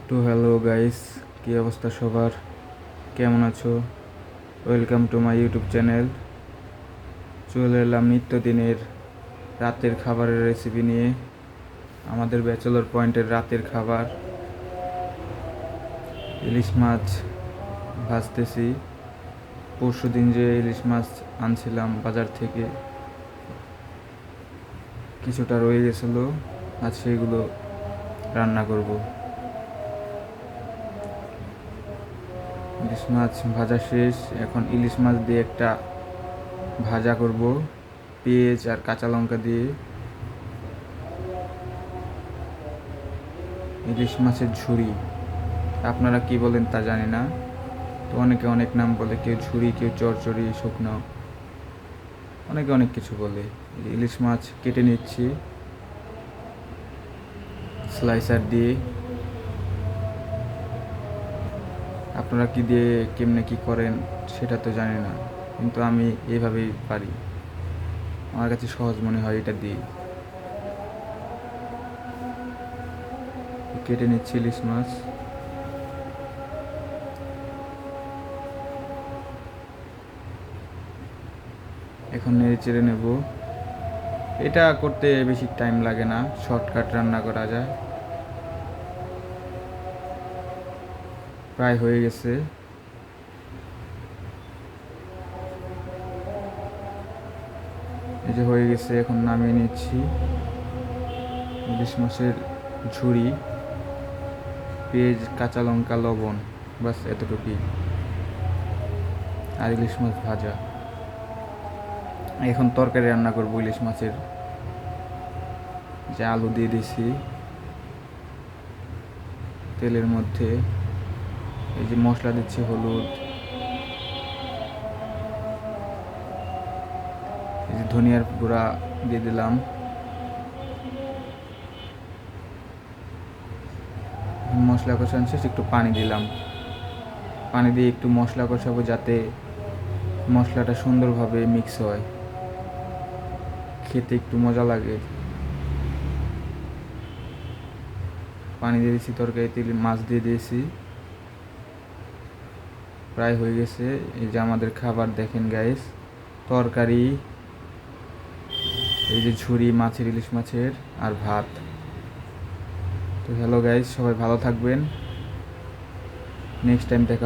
তো hello guys, কী অবস্থা সবার? কেমন আছো? Welcome to my YouTube channel. চলে এলাম নিত্যদিনের রাতের খাবারের রেসিপি নিয়ে। আমাদের ব্যাচেলর পয়েন্টের রাতের খাবার ইলিশ মাছ ভাজতেছি। পরশু দিন যে ইলিশ মাছ আনছিলাম বাজার থেকে, কিছুটা রয়ে গেছিলো, আজ সেগুলো রান্না করব। ইলিশ মাছ ভাজা শেষ, এখন ইলিশ মাছ দিয়ে একটা ভাজা করব পেঁয়াজ আর কাঁচা লঙ্কা দিয়ে। ইলিশ মাছের ঝুড়ি আপনারা কি বলেন তা জানি না, তো অনেকে অনেক নাম বলে, কেউ ঝুড়ি, কেউ চচ্চড়ি, শুকনো, অনেকে অনেক কিছু বলে। ইলিশ মাছ কেটে নিচ্ছি স্লাইসার দিয়ে। আপনারা কি দিয়ে কেমনে কি করেন সেটা তো জানি না, কিন্তু আমি এইভাবেই পারি, আমার কাছে সহজ মনে হয় এটা দিয়ে। কেটে নিচ্ছি ইলিশ মাছ। এখন নেড়ে চেড়ে নেব। এটা করতে বেশি টাইম লাগে না, শর্টকাট রান্না করা যায়। প্রায় হয়ে গেছে। এই যে হয়ে গেছে, এখন নামিয়ে নিচ্ছি। ইলিশ মাছের ঝুড়ি, পেঁয়াজ, কাঁচা লঙ্কা, লবণ, বাস এতটুকুই। আর ইলিশ মাছ ভাজা। এখন তরকারি রান্না করবো ইলিশ মাছের। যে আলু দিয়ে দিছি তেলের মধ্যে, এই যে মশলা দিচ্ছি, হলুদ, এই যে ধনিয়ার গুঁড়া দিয়ে দিলাম। মশলা কষানো শেষ, একটু পানি দিলাম। পানি দিয়ে একটু মশলা কষাবো যাতে মশলাটা সুন্দরভাবে মিক্স হয়, খেতে একটু মজা লাগে। পানি দিয়ে দিয়েছি, তরকারিতে মাছ দিয়ে দিয়েছি। প্রায় হয়ে গেছে। এই যে আমাদের খাবার দেখেন গাইস, তরকারি, এই যে ঝুড়ি মাছের, ইলিশ মাছের, আর ভাত। তো হ্যালো গাইস, সবাই ভালো থাকবেন। নেক্সট টাইম দেখা